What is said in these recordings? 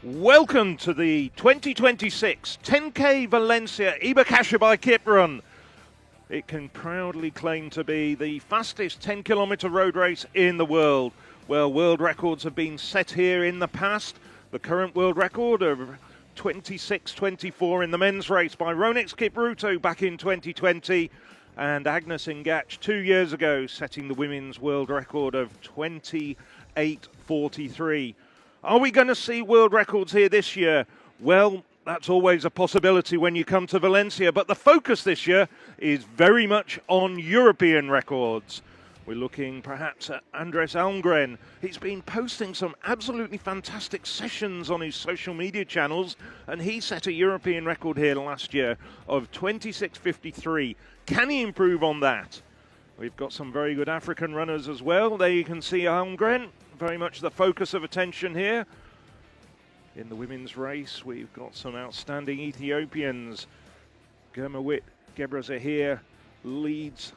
Welcome to the 2026 10K Valência Ibercaja by Kip Run. It can proudly claim to be the fastest 10-kilometre road race in the world. Well, world records have been set here in the past. The current world record of 26:24 in the men's race by Ronix Kipruto back in 2020, and Agnes Ngach 2 years ago setting the women's world record of 28:43. Are we going to see world records here this year? Well, that's always a possibility when you come to Valência, but the focus this year is very much on European records. We're looking perhaps at Andres Almgren. He's been posting some absolutely fantastic sessions on his social media channels, and he set a European record here last year of 26:53. Can he improve on that? We've got some very good African runners as well. There you can see Almgren, very much the focus of attention here. In the women's race, we've got some outstanding Ethiopians. Germawit Gebrazahir leads.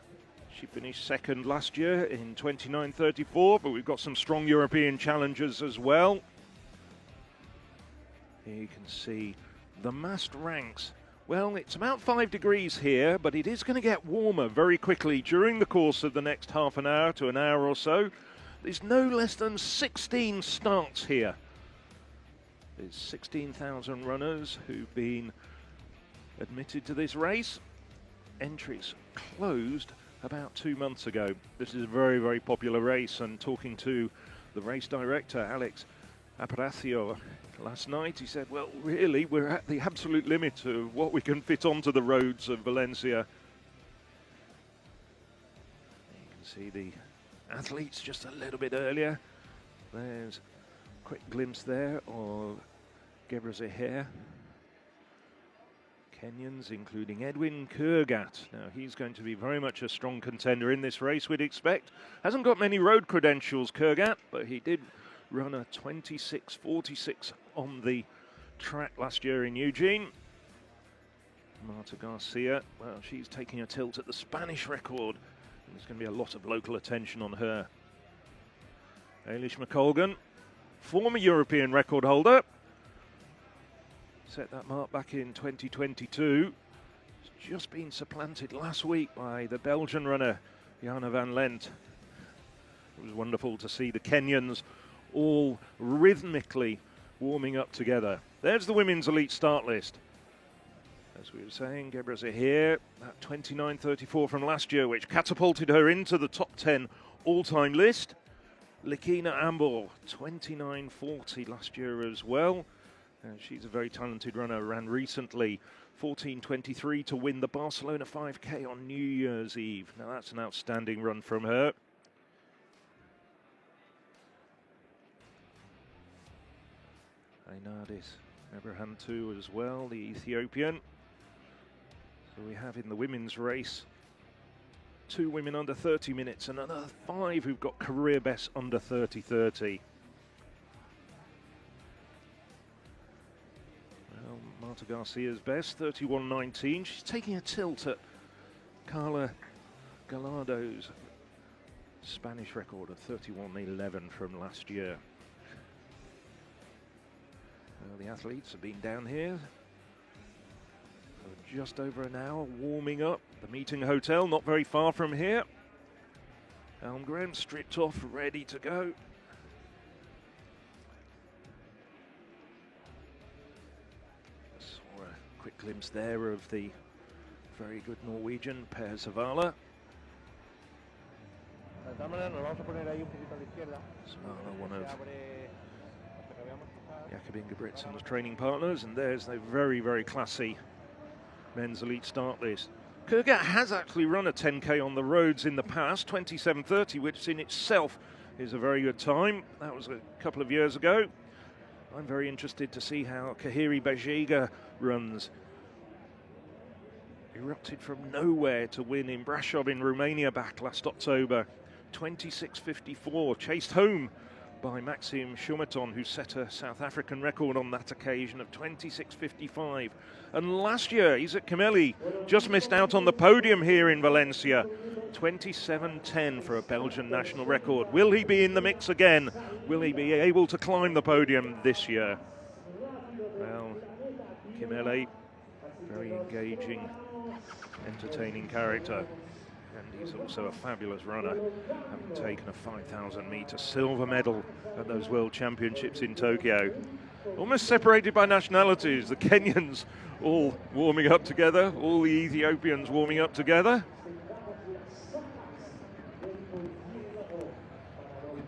She finished second last year in 29:34, but we've got some strong European challengers as well. Here you can see the massed ranks. Well, it's about 5 degrees here, but it is going to get warmer very quickly during the course of the next half an hour to an hour or so. There's no less than 16 starts here. There's 16,000 runners who've been admitted to this race. Entries closed about 2 months ago. This is a very, very popular race, and talking to the race director, Alex Aparacio, last night, he said, well, really, we're at the absolute limit of what we can fit onto the roads of Valência. You can see the athletes just a little bit earlier. There's a quick glimpse there of Gebrazahir. Kenyans, including Edwin Kurgat. Now, he's going to be very much a strong contender in this race, we'd expect. Hasn't got many road credentials, Kurgat, but he did run a 26:46 on the track last year in Eugene. Marta Garcia, well, she's taking a tilt at the Spanish record. There's going to be a lot of local attention on her. Eilish McColgan, former European record holder, set that mark back in 2022. It's just been supplanted last week by the Belgian runner, Jana van Lent. It was wonderful to see the Kenyans all rhythmically warming up together. There's the women's elite start list. As we were saying, Gebrazahir, that 29:34 from last year, which catapulted her into the top 10 all-time list. Likina Ambor, 29:40 last year as well. She's a very talented runner, ran recently 14:23 to win the Barcelona 5K on New Year's Eve. Now that's an outstanding run from her. Einadis Abrahantu as well, the Ethiopian. So we have in the women's race 2 women under 30 minutes and another 5 who've got career bests under 30:30. Well, Marta Garcia's best, 31:19. She's taking a tilt at Carla Galado's Spanish record of 31:11 from last year. Well, the athletes have been down here for just over an hour, warming up. The meeting hotel not very far from here. Almgren stripped off, ready to go. Saw a quick glimpse there of the very good Norwegian Per Zavala. Zavala, one of Jakob Ingebrigtsen's training partners, and there's a very, very classy men's elite start list. Kurgat has actually run a 10K on the roads in the past, 27:30, which in itself is a very good time. That was a couple of years ago. I'm very interested to see how Kahiri Bajega runs. Erupted from nowhere to win in Brașov in Romania back last October. 26:54, chased home by Maxim Shumaton, who set a South African record on that occasion of 26:55. And last year, Isaac Kameli just missed out on the podium here in Valência. 27:10 for a Belgian national record. Will he be in the mix again? Will he be able to climb the podium this year? Kimeli, very engaging, entertaining character. And he's also a fabulous runner, having taken a 5,000 metre silver medal at those World Championships in Tokyo. Almost separated by nationalities, the Kenyans all warming up together, all the Ethiopians warming up together.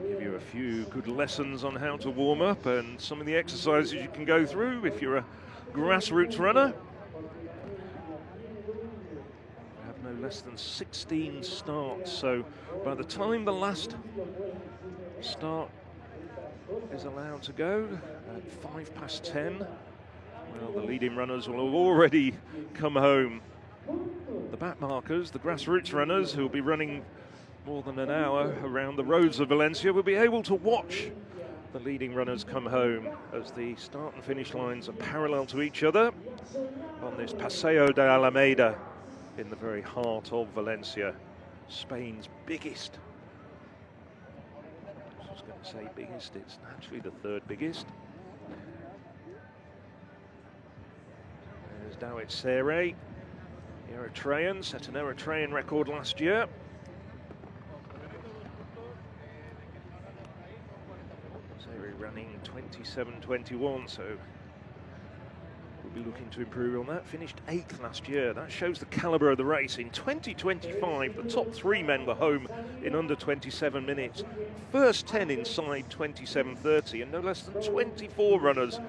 Give you a few good lessons on how to warm up and some of the exercises you can go through if you're a grassroots runner. No less than 16 starts, so by the time the last start is allowed to go at 10:05, well, the leading runners will have already come home. The back markers, the grassroots runners who will be running more than an hour around the roads of Valencia, will be able to watch the leading runners come home as the start and finish lines are parallel to each other on this Paseo de Alameda in the very heart of Valencia, Spain's biggest. I was going to say biggest, it's actually the third biggest. There's Dawit Sere, Eritrean, set an Eritrean record last year. Sere running 27:21, so we'll be looking to improve on that. Finished 8th last year. That shows the calibre of the race. In 2025, the top 3 men were home in under 27 minutes. First 10 inside 27:30, and no less than 24 runners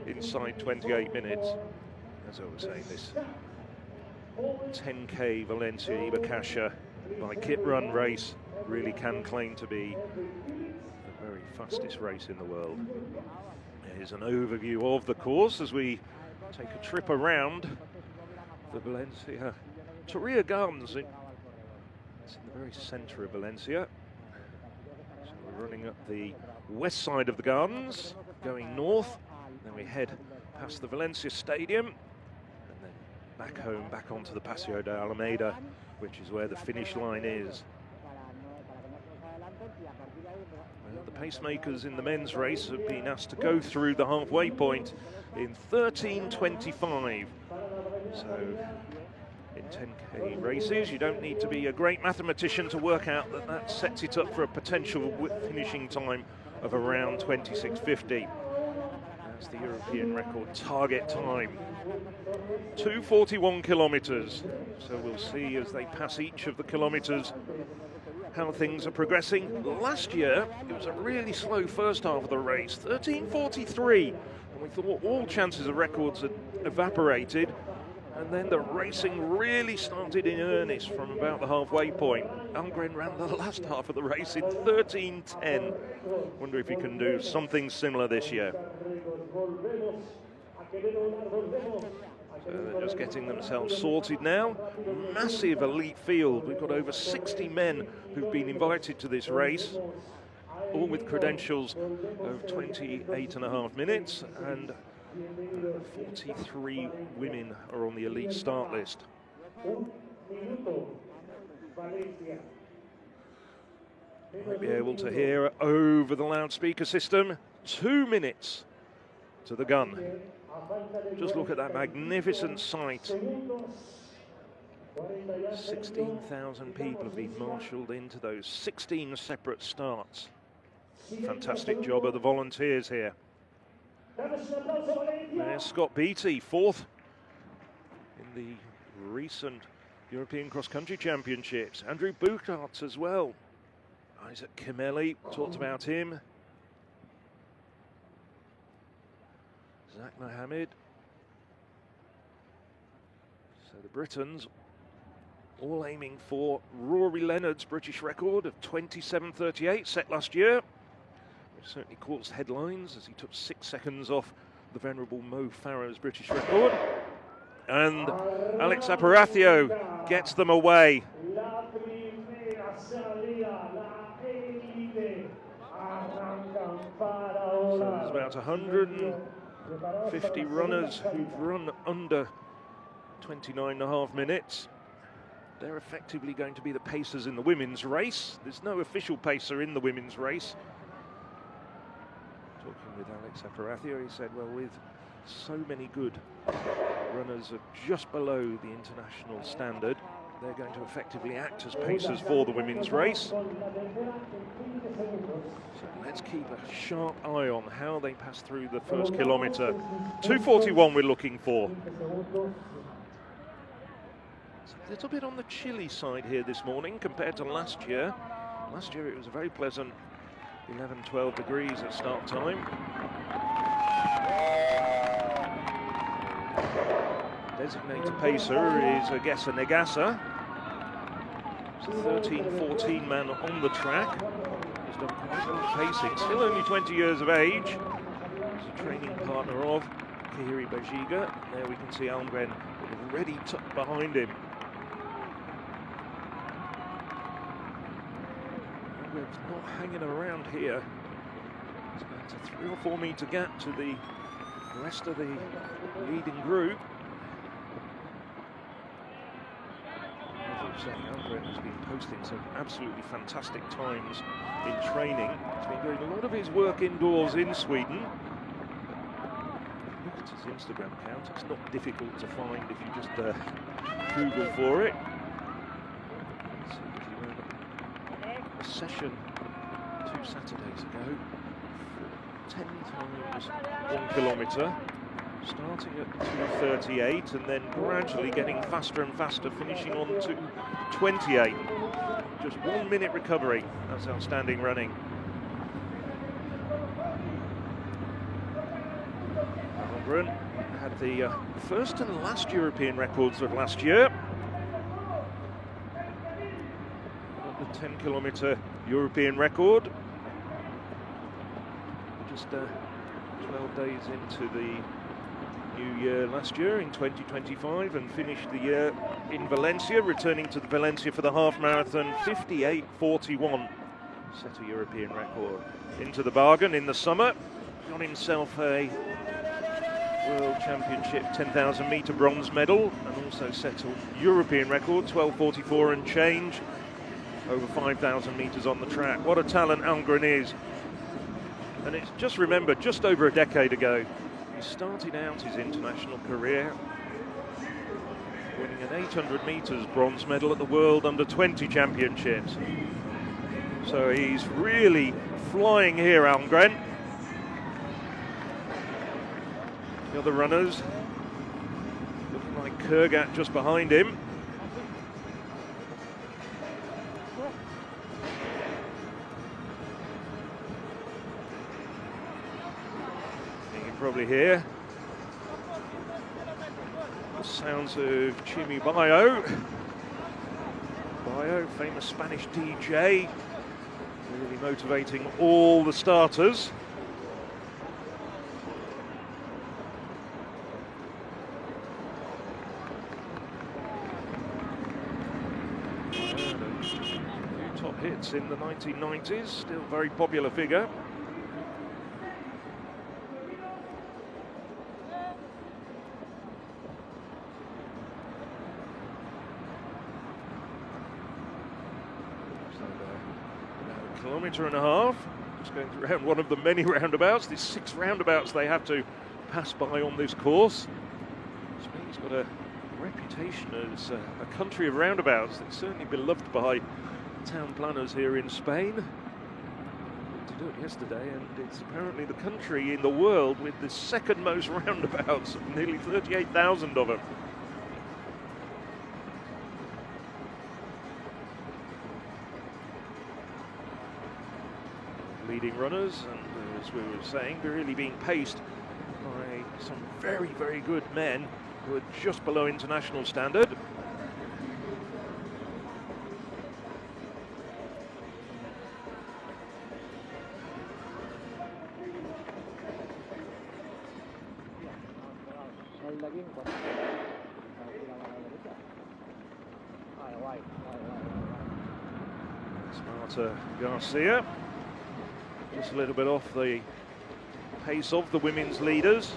inside 28 minutes. As I was saying, this 10K Valência Ibercaja by Kit Run race really can claim to be the very fastest race in the world. Here's an overview of the course as we take a trip around the Valencia Torria Gardens. It's in the very centre of Valencia. So we're running up the west side of the gardens, going north, then we head past the Valencia Stadium, and then back home, back onto the Paseo de Alameda, which is where the finish line is. Well, the pacemakers in the men's race have been asked to go through the halfway point in 13:25. So in 10K races, you don't need to be a great mathematician to work out that that sets it up for a potential finishing time of around 26:50. That's the European record target time. 2:41 kilometres. So we'll see as they pass each of the kilometres how things are progressing. Last year, it was a really slow first half of the race, 13:43. And we thought all chances of records had evaporated. And then the racing really started in earnest from about the halfway point. Almgren ran the last half of the race in 13:10. Wonder if he can do something similar this year. So they're just getting themselves sorted now. Massive elite field. We've got over 60 men who've been invited to this race, all with credentials of 28.5 minutes, and 43 women are on the elite start list. Might be able to hear over the loudspeaker system, 2 minutes to the gun. Just look at that magnificent sight. 16,000 people have been marshalled into those 16 separate starts. Fantastic job of the volunteers here. There's Scott Beattie, 4th in the recent European Cross-Country Championships. Andrew Buchart as well. Isaac Kimeli, talked about him. Zach Mohammed. So the Britons all aiming for Rory Leonard's British record of 27:38 set last year, which certainly caused headlines as he took 6 seconds off the venerable Mo Farah's British record. And Alex Aparacio gets them away. So there's about 150 runners who've run under 29.5 minutes. They're effectively going to be the pacers in the women's race. There's no official pacer in the women's race. Talking with Alex Aparacio, he said, well, with so many good runners are just below the international standard. They're going to effectively act as pacers for the women's race. So let's keep a sharp eye on how they pass through the first kilometre. 2:41 we're looking for. It's a little bit on the chilly side here this morning compared to last year. Last year it was a very pleasant 11-12 degrees at start time. Designated pacer is Agesa Negasa. It's a 13-14 man on the track. He's done quite a lot of pacing, still only 20 years of age. He's a training partner of Kihiri Bajiga. There we can see Almgren already tucked behind him. Almgren's not hanging around here. It's about a 3 or 4 metre gap to the rest of the leading group. Almgren has been posting some absolutely fantastic times in training. He's been doing a lot of his work indoors in Sweden. Look at his Instagram account. It's not difficult to find if you just Google for it. Let's see if you ran a session 2 Saturdays ago. 10 times 1 kilometre. Starting at 2:38 and then gradually getting faster and faster, finishing on 2:28. Just 1 minute recovery. That's outstanding running. Almgren had the first and last European records of last year. Got the 10 kilometre European record. Just 12 days into the new year last year in 2025 and finished the year in Valência, returning to the Valência for the half marathon. 58:41 set a European record. Into the bargain in the summer, got himself a World Championship 10,000 metre bronze medal and also set a European record, 12:44 and change, over 5,000 metres on the track. What a talent Almgren is. And it's just remembered, just over a decade ago, he started out his international career winning an 800 metres bronze medal at the World Under-20 Championships. So he's really flying here, Almgren. The other runners looking like Kurgat just behind him. Probably hear the sounds of Chimi Bayo. Bayo, famous Spanish DJ, really motivating all the starters. A few top hits in the 1990s, still a very popular figure. Kilometre and a half, just going around one of the many roundabouts. There's 6 roundabouts they have to pass by on this course. Spain's got a reputation as a country of roundabouts that's certainly beloved by town planners here in Spain. To do it yesterday, and it's apparently the country in the world with the second most roundabouts, nearly 38,000 of them. Leading runners, and as we were saying, they're really being paced by some very, very good men who are just below international standard. Marta Garcia. Just a little bit off the pace of the women's leaders.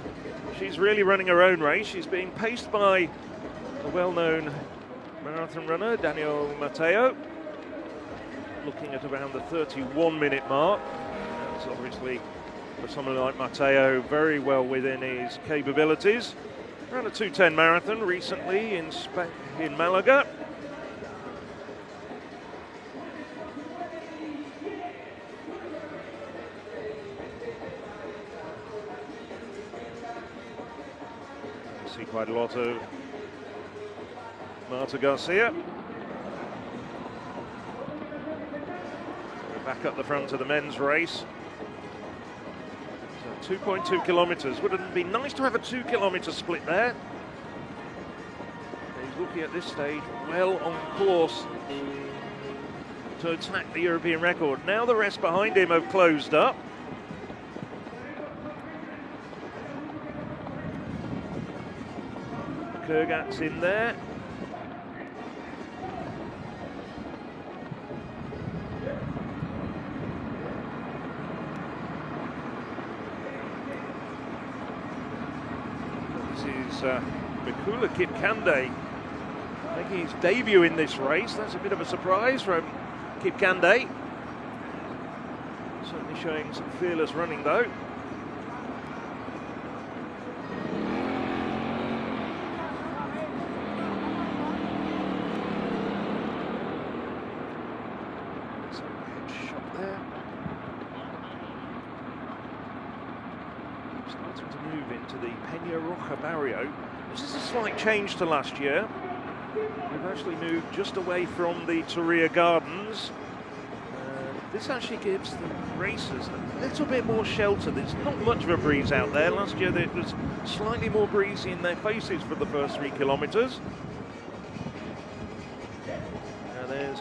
She's really running her own race. She's being paced by a well-known marathon runner, Daniel Mateo, looking at around the 31-minute mark. That's obviously For someone like Matteo, very well within his capabilities. Ran a 2:10 marathon recently in Malaga. See quite a lot of Marta Garcia. We're back up the front of the men's race. So 2.2 kilometres. Wouldn't it be nice to have a 2 kilometre split there? He's looking at this stage well on course to attack the European record. Now the rest behind him have closed up. Kurgat's in there. This is Mikula Kipkande making his debut in this race. That's a bit of a surprise from Kipkande. Certainly showing some fearless running though. Barrio. This is a slight change to last year. We've actually moved just away from the Torria Gardens. This actually gives the racers a little bit more shelter. There's not much of a breeze out there. Last year it was slightly more breezy in their faces for the first 3 kilometres. Now there's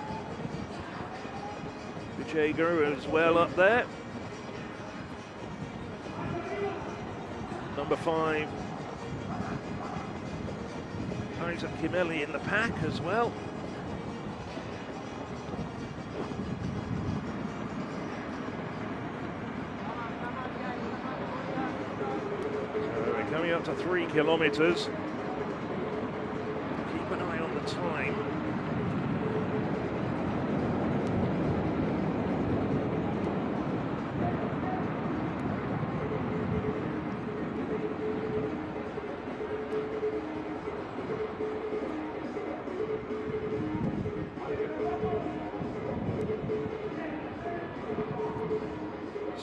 Vijayaguru as well up there. Number 5. Isaac Kimeli in the pack as well. So we're coming up to 3 kilometres. Keep an eye on the time.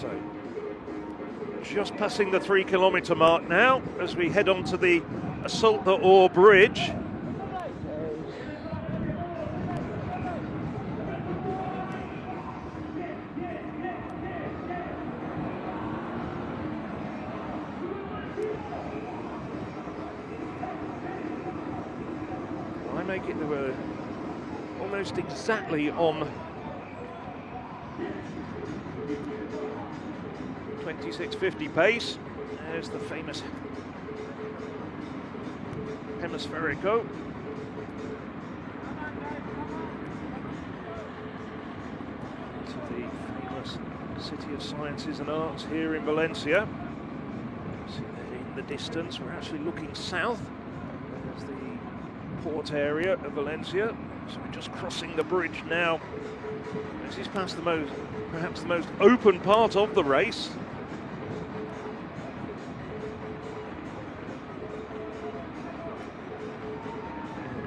So, just passing the 3 kilometre mark now as we head on to the Assault the Ore Bridge. I make it almost exactly on 26.50 pace. There's the famous Hemisferico. To the famous City of Sciences and Arts here in Valencia. See there in the distance, we're actually looking south. There's the port area of Valencia. So we're just crossing the bridge now. This is past perhaps the most open part of the race.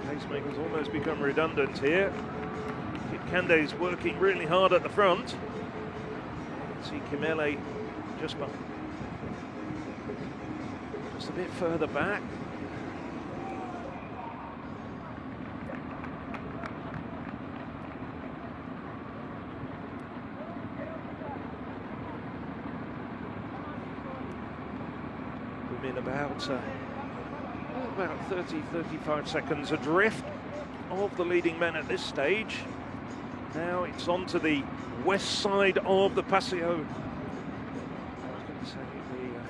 Pacemakers almost become redundant here. Kipkande's working really hard at the front. See Kimele just a bit further back. In about 30-35 seconds adrift of the leading men at this stage. Now it's on to the west side of the Paseo. I was going to say the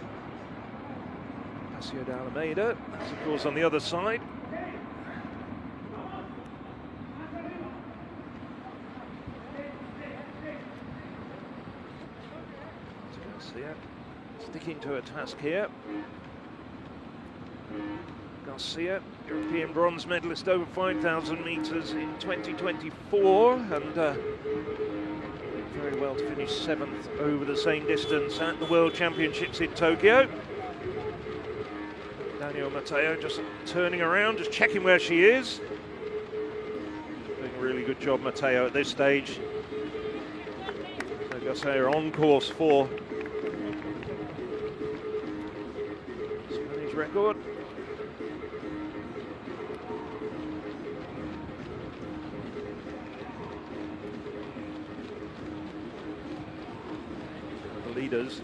Paseo de Alameda. That's of course on the other side. Garcia sticking to a task here. Garcia, European bronze medalist over 5,000 metres in 2024, and very well to finish 7th over the same distance at the World Championships in Tokyo. Daniel Matteo just turning around, just checking where she is. Doing a really good job, Matteo, at this stage. So Garcia on course for Spanish record. Leaders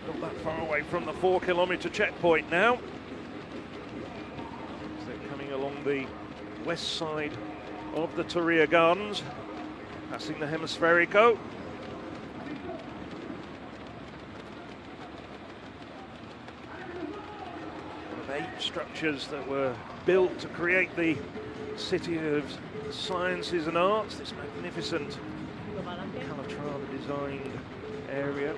not that far away from the 4-kilometre checkpoint now. So they're coming along the west side of the Torria Gardens, passing the Hemisférico. One of 8 structures that were built to create the City of Sciences and Arts, this magnificent Calatrava designed area.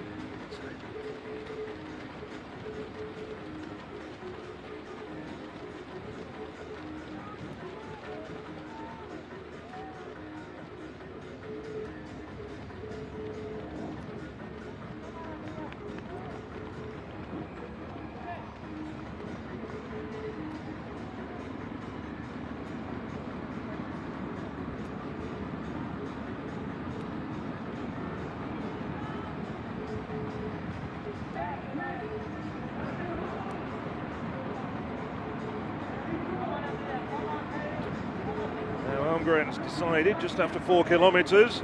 Almgren's decided just after 4 kilometres.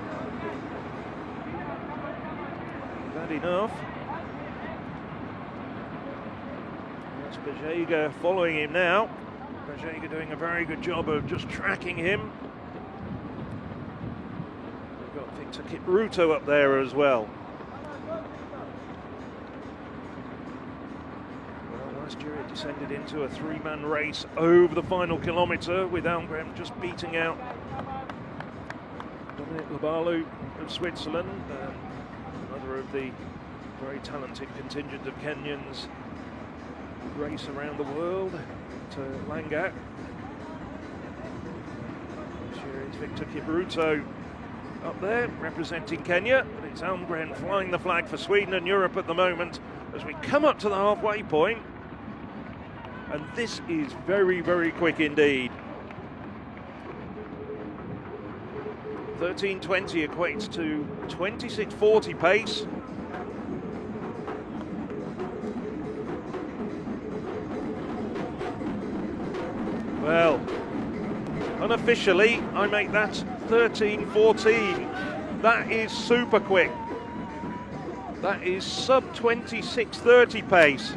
That enough. That's Bejega following him now. Bejega doing a very good job of just tracking him. We've got Victor Kipruto up there as well. Last year it descended into a 3-man race over the final kilometre, with Almgren just beating out Dominic Labalu of Switzerland, another of the very talented contingent of Kenyans who race around the world to Langat. This year it's Victor Kipruto up there representing Kenya, but it's Almgren flying the flag for Sweden and Europe at the moment as we come up to the halfway point. And this is very, very quick indeed. 13:20 equates to 26:40 pace. Well, unofficially, I make that 13:14. That is super quick. That is sub 26:30 pace.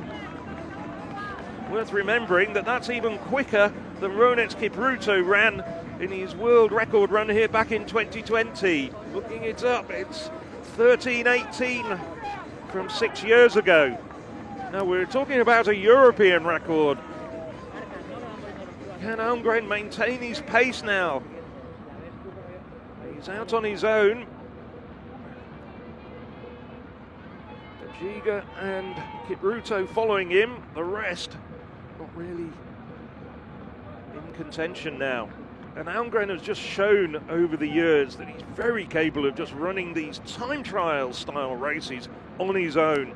Worth remembering that that's even quicker than Ronets Kipruto ran in his world record run here back in 2020. Looking it up, it's 13:18 from 6 years ago. Now we're talking about a European record. Can Almgren maintain his pace now? He's out on his own. Giga and Kipruto following him. The rest not really in contention now. And Almgren has just shown over the years that he's very capable of just running these time trial style races on his own.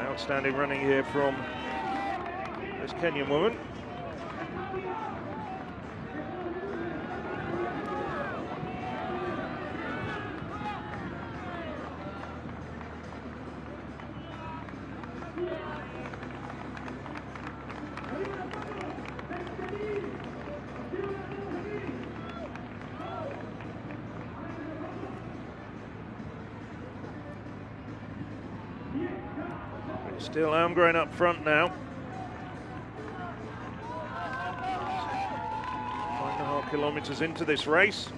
Outstanding running here from this Kenyan woman. Still Almgren up front now. 1.5 kilometres into this race.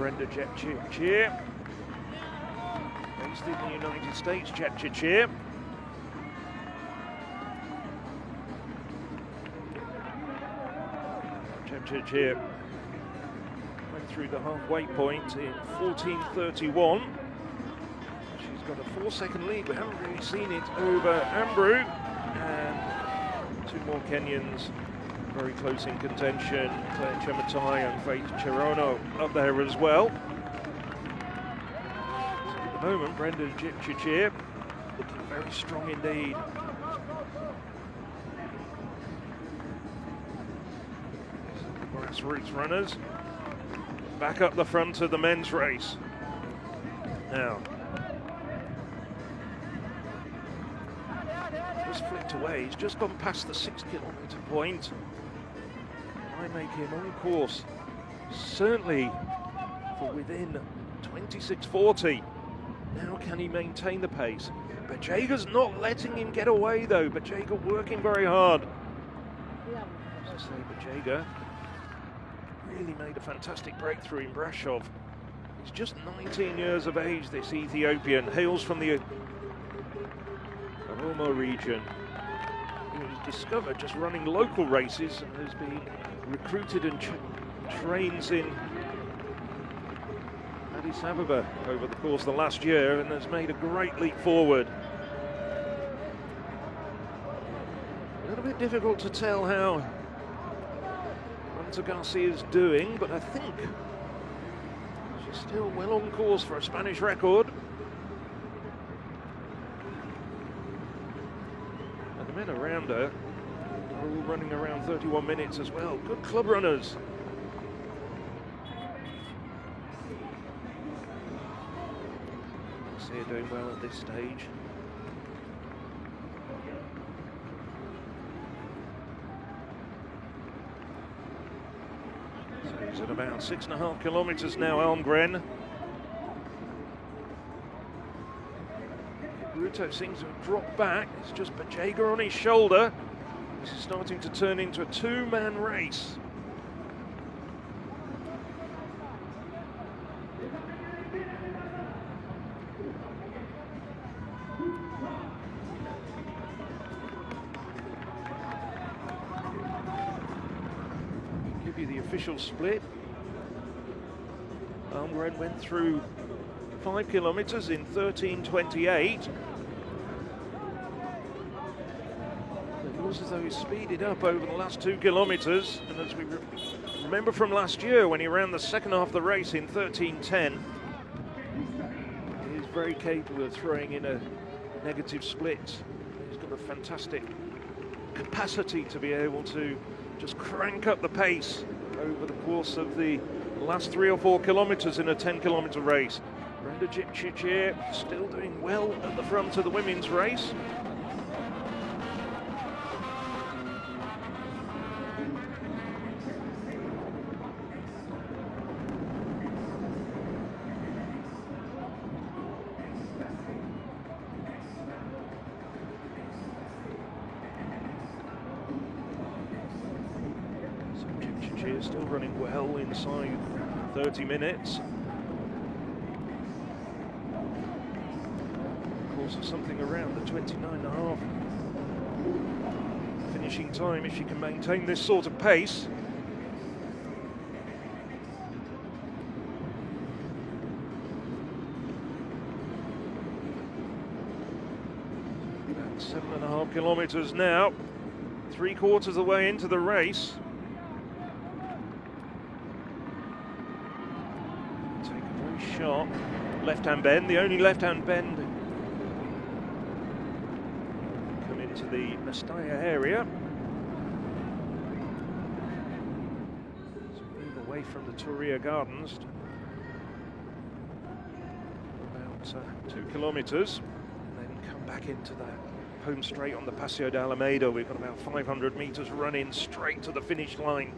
Brenda Jepchirchir, based in the United States, Jepchirchir. Jepchirchir went through the halfway point in 14:31. She's got a 4-second lead. We haven't really seen it over Ambrew. And two more Kenyans very close in contention. Claire Chematai and Faith Cherono up there as well. So at the moment, Brenda Jepchirchir looking very strong indeed. Grassroots runners back up the front of the men's race. Now, just flicked away. He's just gone past the 6-kilometre point. I make him on course, certainly for within 26:40. Now can he maintain the pace? Bajega's not letting him get away though. Bajega working very hard. As I say, Bajega really made a fantastic breakthrough in Brasov. He's just 19 years of age, this Ethiopian, hails from the Oromo region. He was discovered just running local races and has been recruited and trains in Addis Ababa over the course of the last year and has made a great leap forward. A little bit difficult to tell how Garcia is doing, but I think she's still well on course for a Spanish record. And the men around her are all running around 31 minutes as well. Good club runners. Garcia doing well at this stage. He's at about 6.5 kilometres now, Almgren. Bruto seems to have dropped back. It's just Bajega on his shoulder. This is starting to turn into a two-man race. The official split. Almgren went through 5 kilometres in 13:28. It looks as though he speeded up over the last 2 kilometres, and as we remember from last year when he ran the second half of the race in 13:10, he is very capable of throwing in a negative split. He's got a fantastic capacity to be able to just crank up the pace over the course of the last 3 or 4 kilometres in a 10-kilometre race. Brenda Jepchirchir still doing well at the front of the women's race. Still running well inside 30 minutes. Of course, of something around the 29.5 finishing time if she can maintain this sort of pace. About 7.5 kilometres now, 3/4 of the way into the race. Sharp left-hand bend, the only left-hand bend. Come into the Mestalla area. So move away from the Turia Gardens. About 2 kilometres. And then come back into the home straight on the Paseo de Alameda. We've got about 500 metres running straight to the finish line.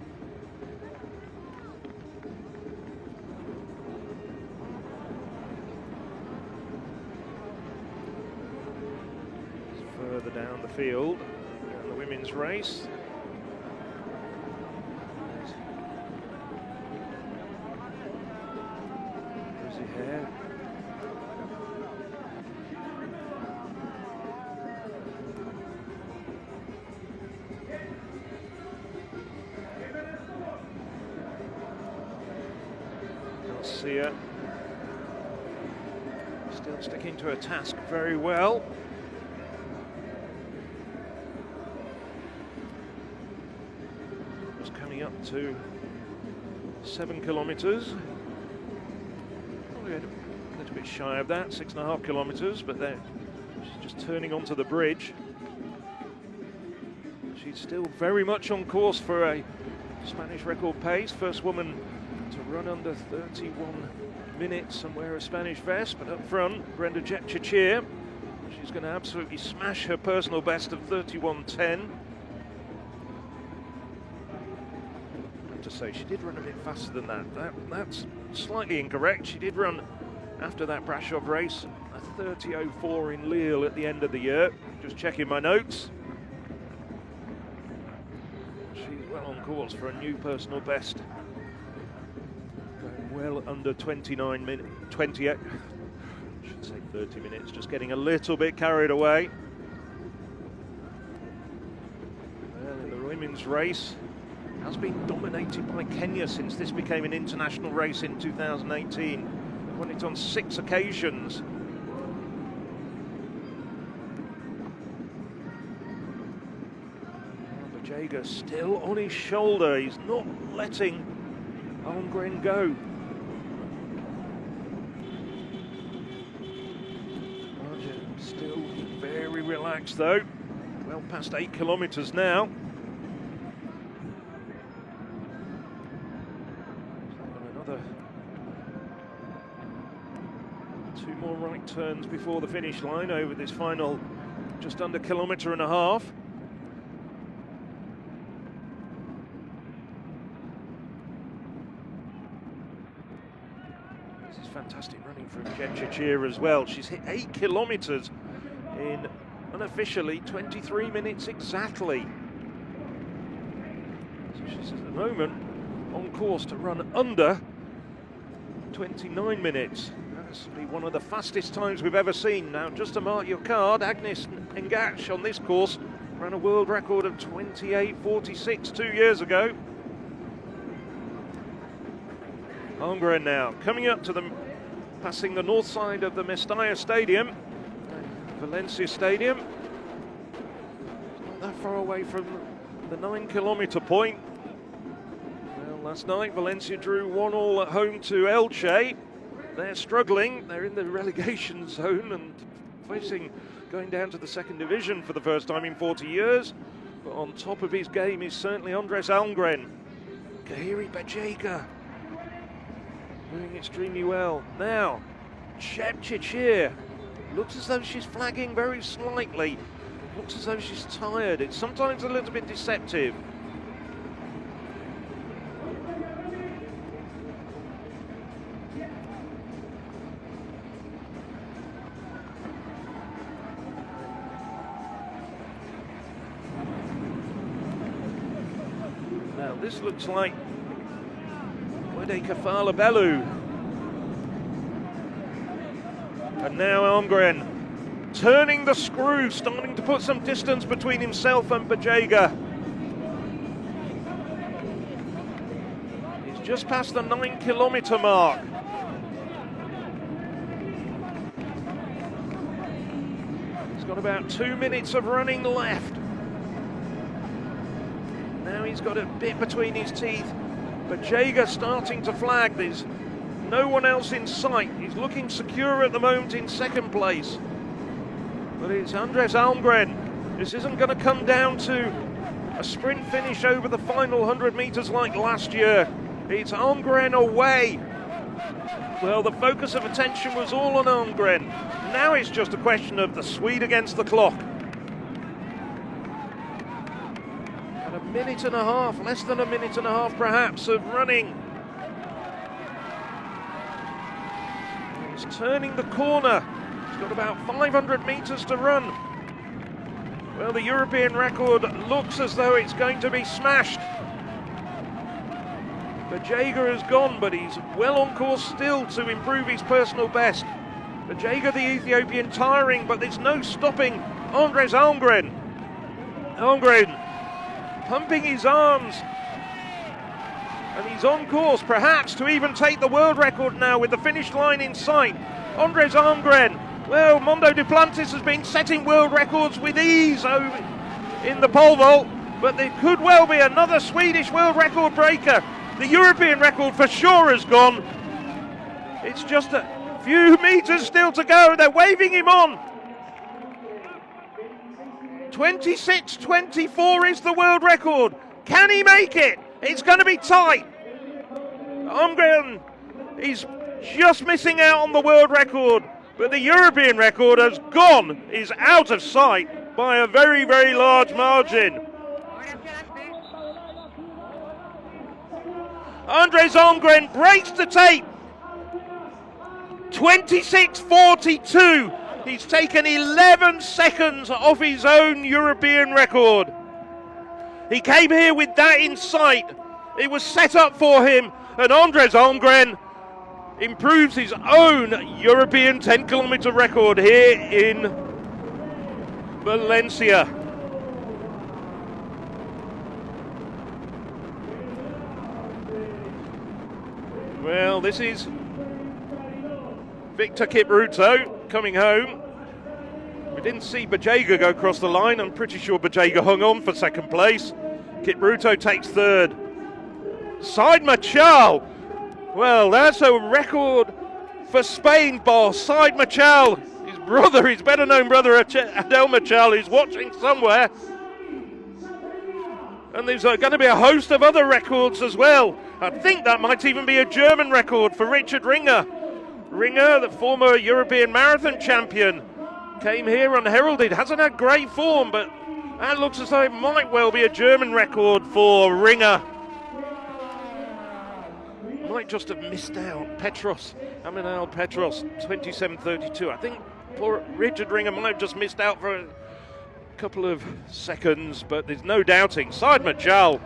Further down the field, down the women's race. ahead. Garcia still sticking to her task very well. Just coming up to 7 kilometres. Probably a little bit shy of that, 6.5 kilometres, but she's just turning onto the bridge. She's still very much on course for a Spanish record pace. First woman to run under 31 minutes and wear a Spanish vest, but up front, Brenda Jepchirchir. She's going to absolutely smash her personal best of 31.10. To say she did run a bit faster than that. That's slightly incorrect. She did run after that Brasov race a 30.04 in Lille at the end of the year. Just checking my notes. She's well on course for a new personal best. Going well under 29 minutes, 28. I should say 30 minutes. Just getting a little bit carried away. Well, in the women's race, has been dominated by Kenya since this became an international race in 2018. They've won it on 6 occasions. Bajega still on his shoulder. He's not letting Almgren go. Still very relaxed though. Well past 8 kilometres now. Two more right turns before the finish line over this final just under kilometre and a half. This is fantastic running from Jepchirchir as well. She's hit 8 kilometres in unofficially 23 minutes exactly. So she's at the moment on course to run under 29 minutes. This will be one of the fastest times we've ever seen. Now, just to mark your card, Agnes Ngach on this course ran a world record of 28.46 2 years ago. Almgren now coming up to them, passing the north side of the Mestalla Stadium, Valência Stadium. Not that far away from the 9 kilometre point. Well, last night Valencia drew 1-1 at home to Elche. They're struggling, they're in the relegation zone and facing going down to the second division for the first time in 40 years. But on top of his game is certainly Andres Almgren. Kahiri Bajega doing extremely well. Now, Jepchirchir looks as though she's flagging very slightly. Looks as though she's tired. It's sometimes a little bit deceptive. Now this looks like Wede Kafala Bellu. And now Almgren turning the screw, starting to put some distance between himself and Bajega. He's just past the 9 kilometre mark. He's got about 2 minutes of running left. Now he's got a bit between his teeth. Bajega starting to flag. There's no one else in sight. He's looking secure at the moment in second place. But it's Andres Almgren. This isn't going to come down to a sprint finish over the final 100 metres like last year. It's Almgren away. Well, the focus of attention was all on Almgren. Now it's just a question of the Swede against the clock. And a minute and a half, less than a minute and a half perhaps, of running. He's turning the corner. He's got about 500 metres to run. Well, the European record looks as though it's going to be smashed. Bajega has gone, but he's well on course still to improve his personal best. Bajega, the Ethiopian, tiring, but there's no stopping Andres Almgren. Almgren pumping his arms, and he's on course perhaps to even take the world record now with the finish line in sight. Andres Almgren, well, Mondo Duplantis has been setting world records with ease in the pole vault, but there could well be another Swedish world record breaker. The European record for sure has gone. It's just a few meters still to go. They're waving him on. 26:24 is the world record. Can he make it? It's going to be tight. Almgren is just missing out on the world record, but the European record has gone, is out of sight by a very, very large margin. Andres Almgren breaks the tape. 26:42. He's taken 11 seconds off his own European record. He came here with that in sight. It was set up for him, and Andres Almgren improves his own European 10-kilometer record here in Valência. Well, this is Victor Kipruto coming home. We didn't see Bajega go across the line. I'm pretty sure Bajega hung on for second place. Kipruto takes third. Said Machal. Well, that's a record for Spain, boss. Said Machal, his brother, his better known brother Adel Machal, is watching somewhere. And there's going to be a host of other records as well. I think that might even be a German record for Richard Ringer. Ringer, the former European marathon champion, came here unheralded. Hasn't had great form, but that looks as though it might well be a German record for Ringer. Might just have missed out. Petros, Aminal Petros, 27:32. I think poor Richard Ringer might have just missed out for a couple of seconds, but there's no doubting. Said Machal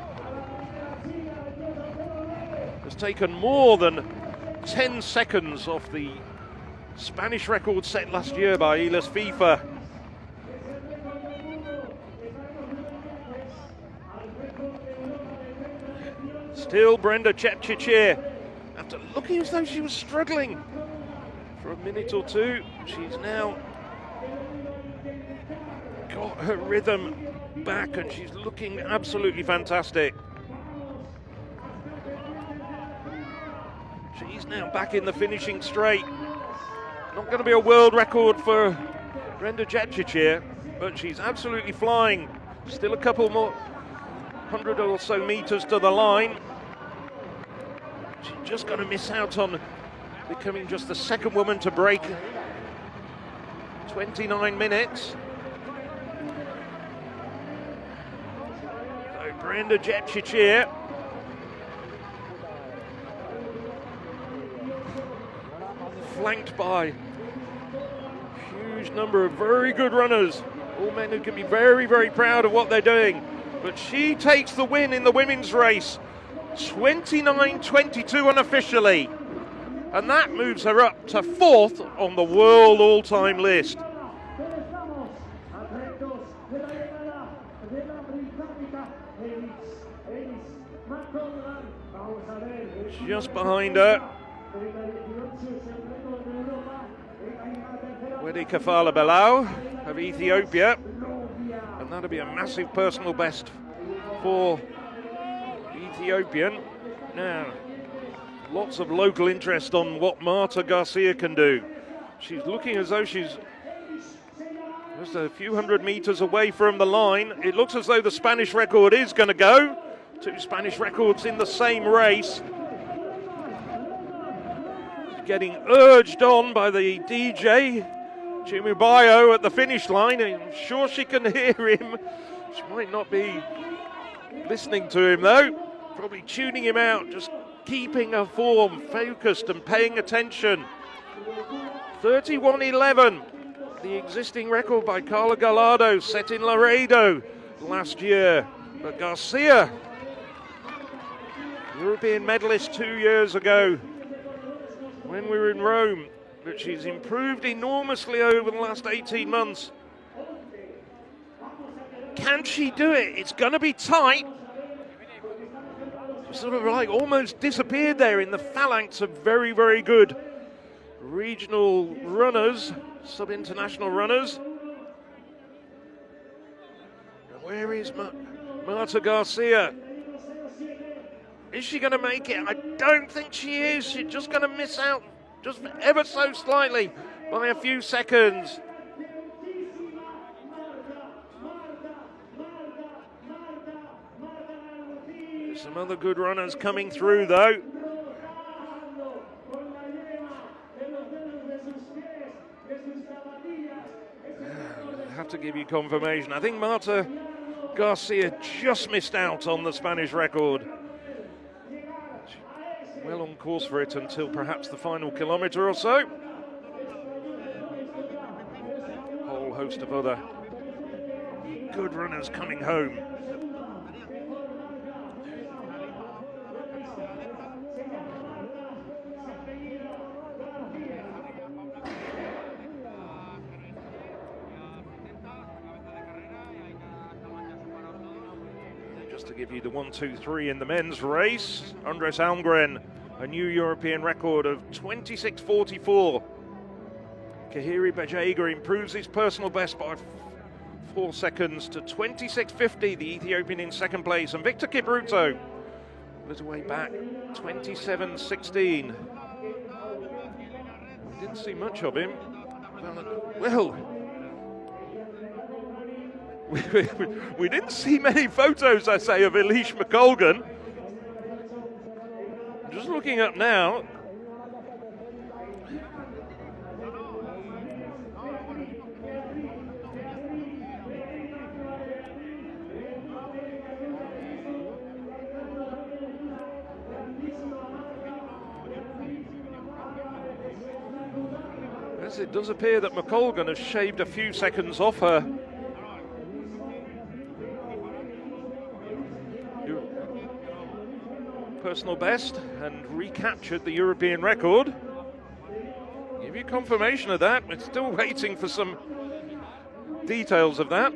has taken more than 10 seconds off the Spanish record set last year by Elis FIFA. Still Brenda Chepchirchir, after looking as though she was struggling for a minute or two, she's now got her rhythm back and she's looking absolutely fantastic. She's now back in the finishing straight. Not going to be a world record for Brenda Chepchirchir, but she's absolutely flying. Still a couple more 100 or so meters to the line. She's just going to miss out on becoming just the second woman to break 29 minutes. So Brenda Chepchirchir flanked by a huge number of very good runners, all men who can be very, very proud of what they're doing. But she takes the win in the women's race, 29:22 unofficially, and that moves her up to 4th on the world all-time list. Just behind her, Wedi Kafala Belau of Ethiopia, and that'll be a massive personal best for Ethiopian. Now, lots of local interest on what Marta Garcia can do. She's looking as though she's just a few hundred meters away from the line. It looks as though the Spanish record is going to go. 2 Spanish records in the same race. Getting urged on by the DJ, Chimubayo, at the finish line. I'm sure she can hear him. She might not be listening to him though. Probably tuning him out, just keeping her form focused and paying attention. 31:11, the existing record by Carla Gallardo, set in Laredo last year. But Garcia European medalist 2 years ago when we were in Rome, but she's improved enormously over the last 18 months. Can she do it? It's going to be tight. Sort of like almost disappeared there in the phalanx of very, very good regional runners, sub-international runners. Where is Marta Garcia? Is she going to make it? I don't think she is. She's just going to miss out just ever so slightly by a few seconds. There's some other good runners coming through though. I have to give you confirmation. I think Marta Garcia just missed out on the Spanish record. Well on course for it until perhaps the final kilometre or so. A whole host of other good runners coming home. Just to give you the 1, 2, 3 in the men's race, Andres Almgren, a new European record of 26:44. Kahiri Bejega improves his personal best by 4 seconds to 26:50, the Ethiopian in second place, and Victor Kipruto a little way back, 27:16. We didn't see much of him. Well, we didn't see many photos, I say, of Elish McColgan. Just looking up now. Yes, it does appear that McColgan has shaved a few seconds off her personal best and recaptured the European record. Give you confirmation of that. We're still waiting for some details of that.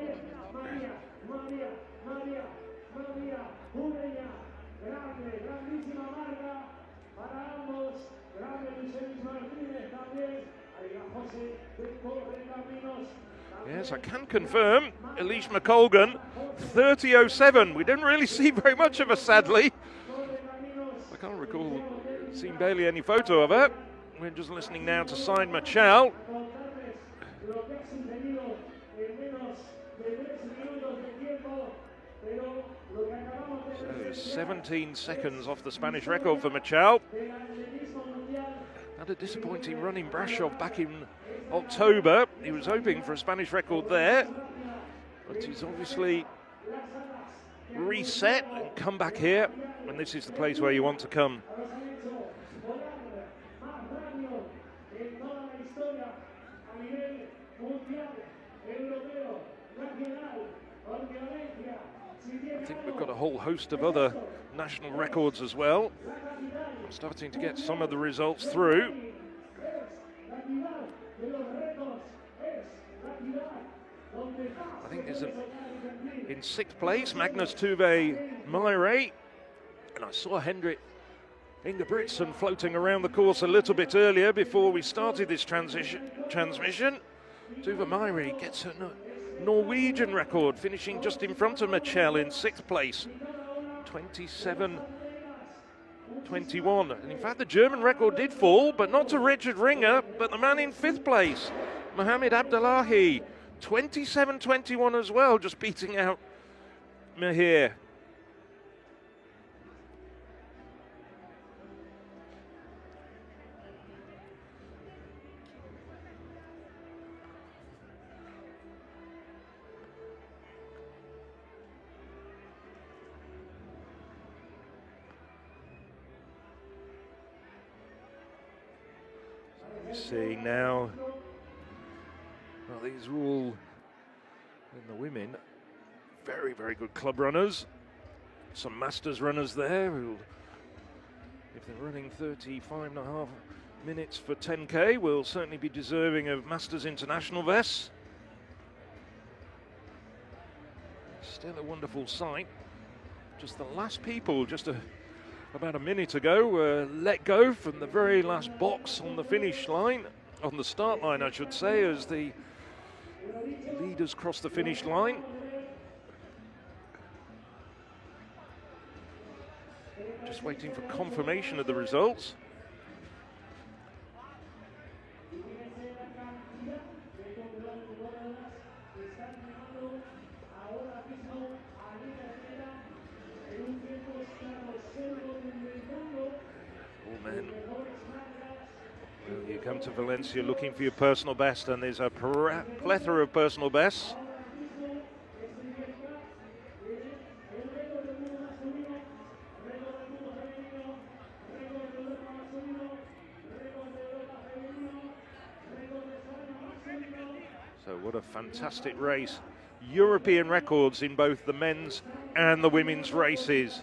Yes, I can confirm Elish McColgan, 30:07. We didn't really see very much of her, sadly. I can't recall seeing barely any photo of her. We're just listening now to Sain Machal. So 17 seconds off the Spanish record for Machal. Had a disappointing run in Brasov back in October. He was hoping for a Spanish record there, but he's obviously reset and come back here, and this is the place where you want to come. I think we've got a whole host of other national records as well. I'm starting to get some of the results through. I think there's in sixth place, Magnus Tuve Myre, and I saw Hendrik Ingebrigtsen floating around the course a little bit earlier before we started this transmission. Tuve Myre gets her Norwegian record, finishing just in front of Machel in sixth place, 27:21. And in fact, the German record did fall, but not to Richard Ringer, but the man in fifth place, Mohamed Abdullahi, 27:21 as well, just beating out Mahir. Seeing now, well, these are all, in the women, very, very good club runners. Some Masters runners there who'll if they're running 35.5 minutes for 10K, will certainly be deserving of Masters International vests. Still a wonderful sight. Just the last people, about a minute ago, were let go from the very last box on the finish line, on the start line, I should say, as the leaders cross the finish line. Just waiting for confirmation of the results. All men. Well, you come to Valencia looking for your personal best, and there's a plethora of personal bests. So what a fantastic race. European records in both the men's and the women's races.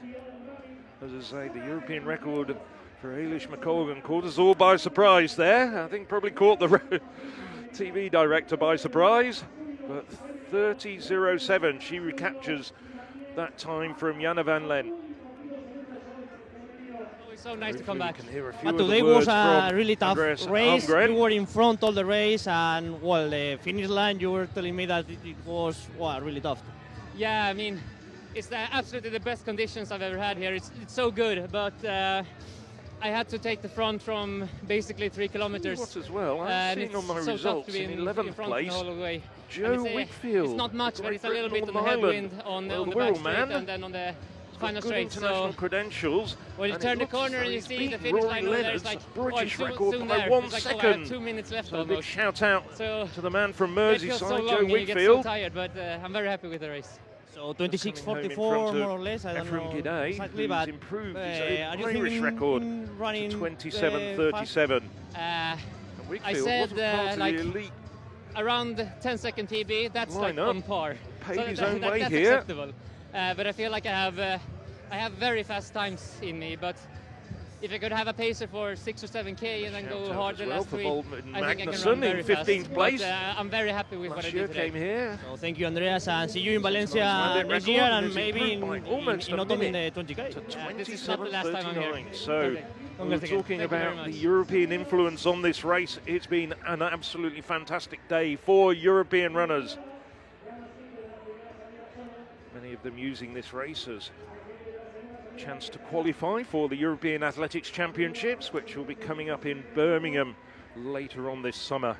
As I say, the European record for Eilish McColgan caught us all by surprise there. I think probably caught the TV director by surprise. But 30.07, she recaptures that time from Jana van Len. It's so nice to come back. But today was a really tough race. You were in front all the race, and well, the finish line, you were telling me that it was really tough. Yeah, I mean, it's absolutely the best conditions I've ever had here. It's so good, but I had to take the front from basically 3 kilometers. What as well? I've seen on my results in 11th place. Joe Whitfield. It's not much, but it's a little bit on the headwind on the back straight and then on the final straight. International credentials. When you turn the corner and you see the finish line over there, it's like, British record by 1 second. 2 minutes left So almost. a big shout out to the man from It feels Merseyside, so long, Joe you get Whitfield. so tired, but I'm very happy with the race. So 26.44 more or less, I don't know Gidey, exactly, but improved his Irish record running to 27.37. I said like around 10-second TB, that's like on par. Paid his so own way that's here. Acceptable. But I feel like I have very fast times in me, but if I could have a pacer for 6 or 7K and then go hard the last 3, I think I can run very fast. in 15th place. But, I'm very happy with what I did today. Came here. So thank you, Andreas, and see you in Valencia next year, and maybe in autumn in the 20K. To this is not the last time I'm here. 27.39. So we're talking Thank about the European influence on this race. It's been an absolutely fantastic day for European runners. Many of them using this race as a chance to qualify for the European Athletics Championships, which will be coming up in Birmingham later on this summer.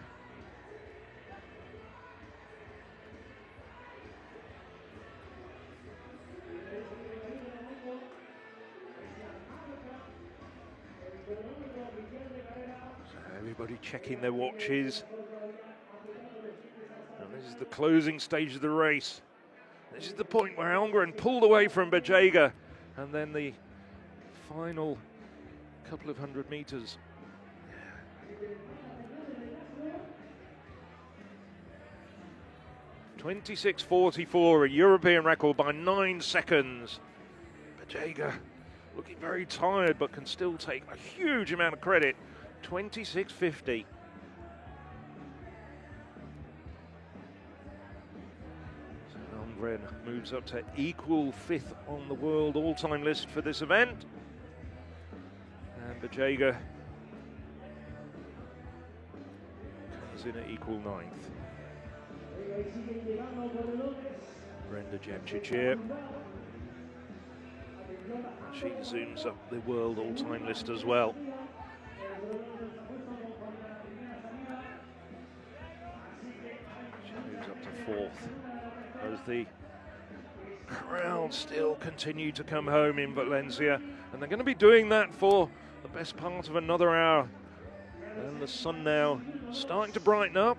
Everybody checking their watches. And this is the closing stage of the race. This is the point where Almgren pulled away from Bajega, and then the final couple of 100 meters. .26.44, a European record by 9 seconds. Bajega looking very tired, but can still take a huge amount of credit. 26.50. So Almgren moves up to equal 5th on the world all-time list for this event. And Bajega comes in at equal 9th. Brenda Jepchich. She zooms up the world all-time list as well. She moves up to 4th as the crowd still continue to come home in Valencia, and they're going to be doing that for the best part of another hour. And the sun now starting to brighten up.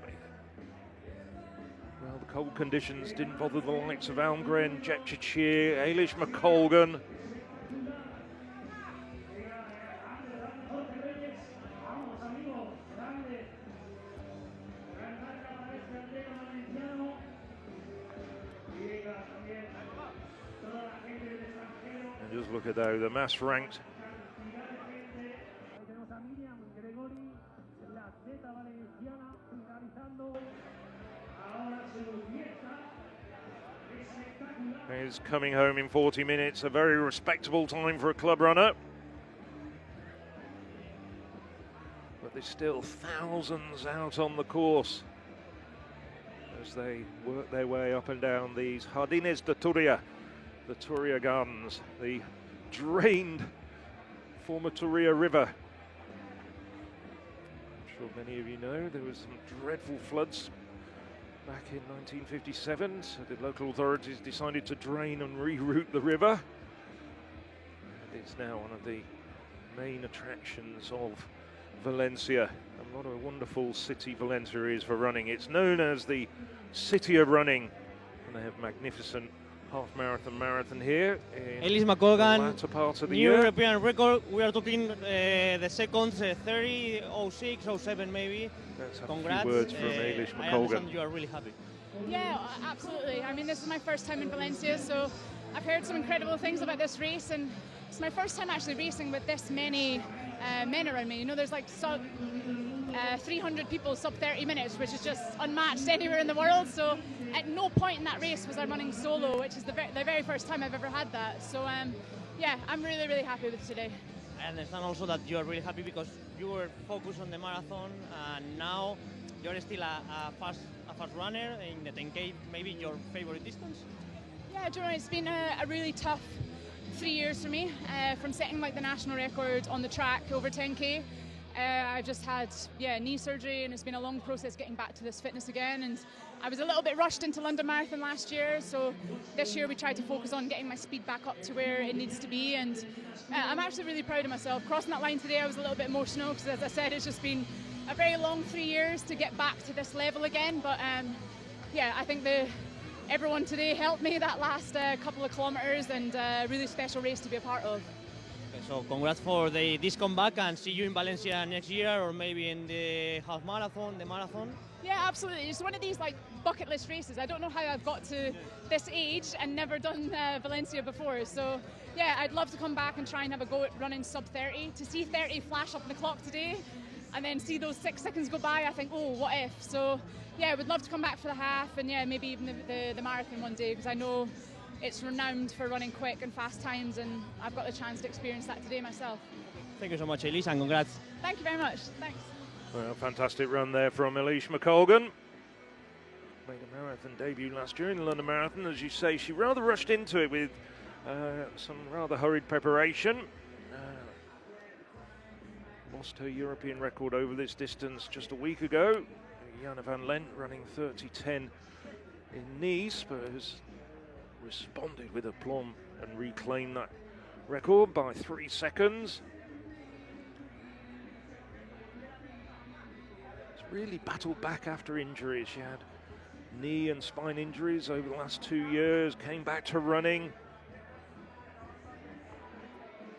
Well, the cold conditions didn't bother the likes of Almgren, Jepchich, Eilish McColgan. And just look at that, the mass ranked Is coming home in 40 minutes, a very respectable time for a club runner. But there's still thousands out on the course as they work their way up and down these Jardines de Turia, the Turia Gardens, the drained former Turia River. I'm sure many of you know there was some dreadful floods back in 1957, so the local authorities decided to drain and reroute the river. And it's now one of the main attractions of Valencia. And what a wonderful city Valencia is for running. It's known as the City of Running, and they have magnificent marathon here in Ellis McColgan, the latter part of the new year. European record. We are talking the seconds 30, 06, 07 maybe. Let's have Congrats. a few words from Ellis I McColgan. understand you are really happy. Yeah, absolutely. I mean, this is my first time in Valencia, so I've heard some incredible things about this race, and it's my first time actually racing with this many men around me. You know, there's like 300 people sub 30 minutes, which is just unmatched anywhere in the world. So at no point in that race was I running solo, which is the very first time I've ever had that. So yeah, I'm really, really happy with today. I understand also that you are really happy because you were focused on the marathon, and now you're still a fast runner in the 10K, maybe your favorite distance? Yeah, do you know, it's been a really tough 3 years for me, from setting like the national record on the track over 10K. I've just had knee surgery, and it's been a long process getting back to this fitness again, and I was a little bit rushed into London Marathon last year, so this year we tried to focus on getting my speed back up to where it needs to be, and I'm actually really proud of myself. Crossing that line today I was a little bit emotional because, as I said, it's just been a very long 3 years to get back to this level again, but yeah, I think everyone today helped me that last couple of kilometres, and a really special race to be a part of. Okay, so congrats for this comeback, and see you in Valencia next year, or maybe in the half marathon, the marathon. Yeah, absolutely. It's one of these like bucket list races. I don't know how I've got to this age and never done Valencia before. So yeah, I'd love to come back and try and have a go at running sub 30. To see 30 flash up on the clock today, and then see those 6 seconds go by, I think, oh, what if? So yeah, I would love to come back for the half, and yeah, maybe even the marathon one day, because I know it's renowned for running quick and fast times, and I've got the chance to experience that today myself. Thank you so much, Elise, and congrats. Thank you very much. Thanks. Well, fantastic run there from Elise McColgan. Made a marathon debut last year in the London Marathon. As you say, she rather rushed into it with some rather hurried preparation. Lost her European record over this distance just a week ago. Jana van Lent running 30:10 in Nice, but has responded with aplomb and reclaimed that record by 3 seconds. Really battled back after injuries. She had knee and spine injuries over the last 2 years, came back to running.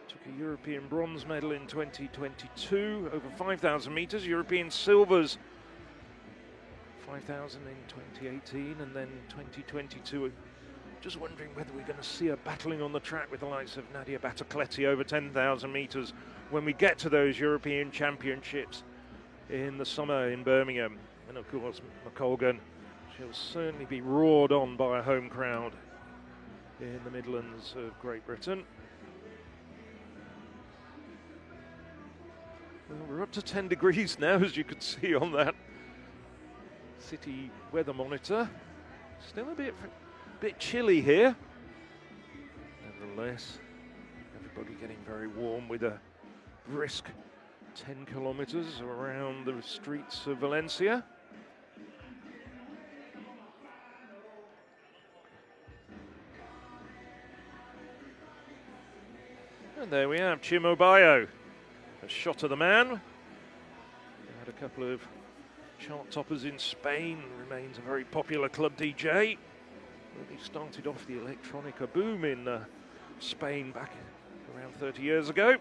Took a European bronze medal in 2022 over 5,000 meters, European silvers 5,000 in 2018, and then 2022. Just wondering whether we're going to see her battling on the track with the likes of Nadia Batocletti over 10,000 meters when we get to those European championships in the summer in Birmingham. And of course, McColgan, she'll certainly be roared on by a home crowd in the Midlands of Great Britain. Well, we're up to 10 degrees now, as you can see on that city weather monitor. Still a bit chilly here. Nevertheless, everybody getting very warm with a brisk 10 kilometers around the streets of Valencia. And there we have Chimo Bayo, a shot of the man. He had a couple of chart toppers in Spain, remains a very popular club DJ. Really started off the electronica boom in Spain back around 30 years ago.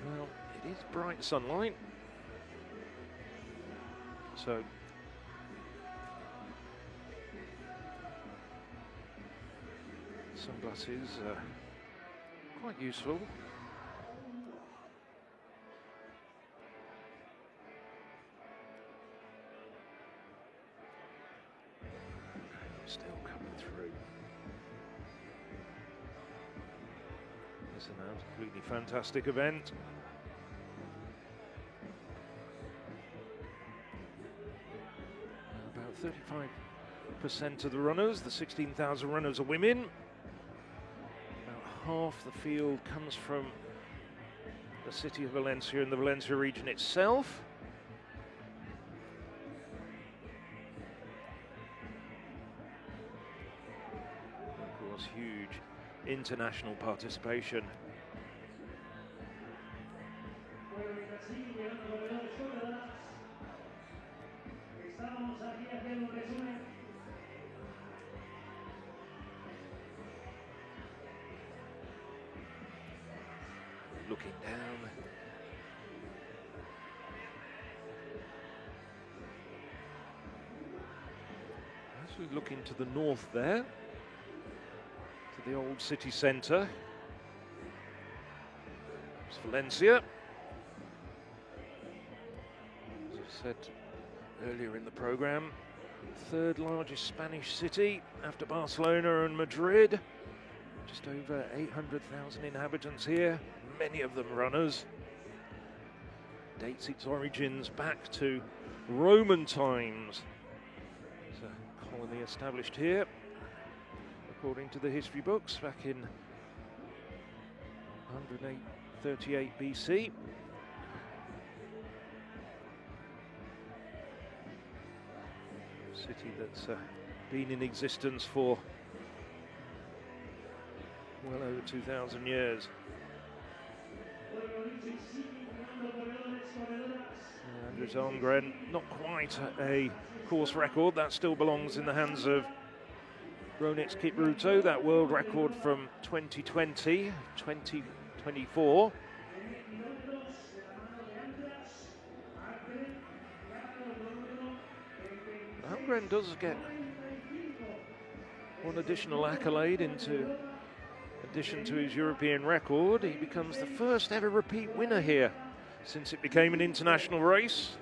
Well, it is bright sunlight, so Sunglasses quite useful. Still coming through. It's an absolutely fantastic event. About 35% of the runners, the 16,000 runners, are women. About half the field comes from the city of Valencia and the Valencia region itself. Of course, huge international participation. Looking down. As we look into the north there, to the old city centre, it's Valencia. As I said earlier in the programme, third largest Spanish city after Barcelona and Madrid. Just over 800,000 inhabitants here, many of them runners. Dates its origins back to Roman times. There's a colony established here, according to the history books, back in 138 BC. City that's been in existence for well over 2,000 years. Andres Almgren, not quite a course record, that still belongs in the hands of Ronix Kipruto, that world record from 2020, 2024. Almgren does get one additional accolade into addition to his European record. He becomes the first ever repeat winner here since it became an international race.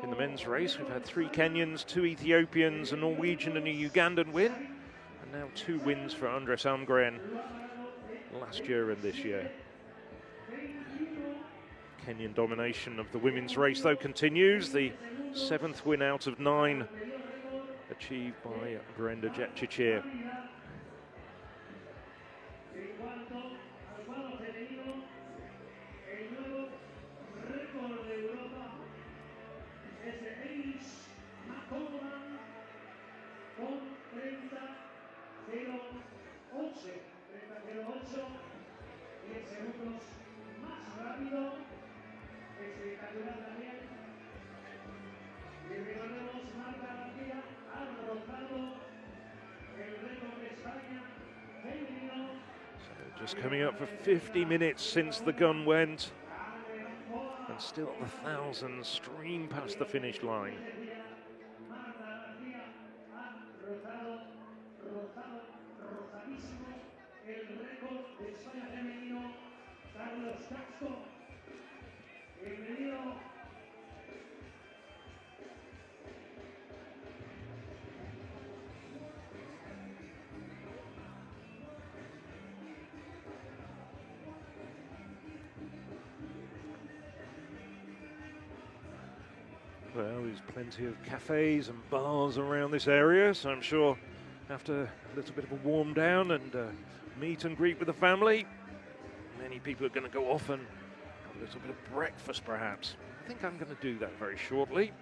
In the men's race, we've had 3 Kenyans, 2 Ethiopians, a Norwegian and a Ugandan win, and now 2 wins for Andres Almgren last year and this year. Kenyan domination of the women's race, though, continues. The 7th win out of 9 achieved by Brenda Jetchichir. Just coming up for 50 minutes since the gun went, and still the thousands stream past the finish line. Well, there's plenty of cafes and bars around this area, so I'm sure after a little bit of a warm down and meet and greet with the family, many people are going to go off and have a little bit of breakfast perhaps. I think I'm going to do that very shortly.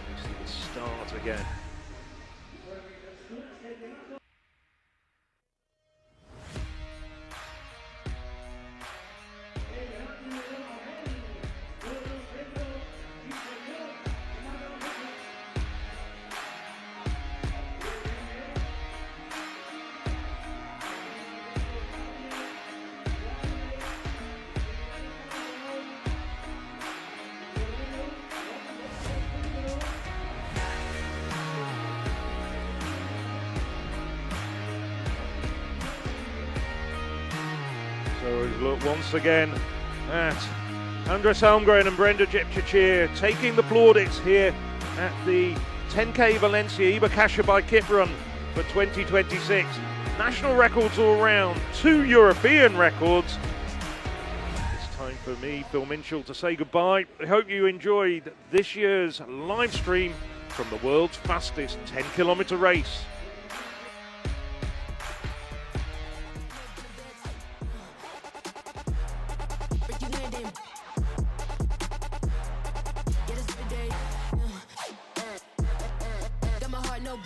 You see the start again. So look once again at Andres Almgren and Brenda Jepchirchir taking the plaudits here at the 10K Valência Ibercaja by Kit Run for 2026. National records all round, 2 European records. It's time for me, Phil Minshall, to say goodbye. I hope you enjoyed this year's live stream from the world's fastest 10-kilometer race. Got my heart, no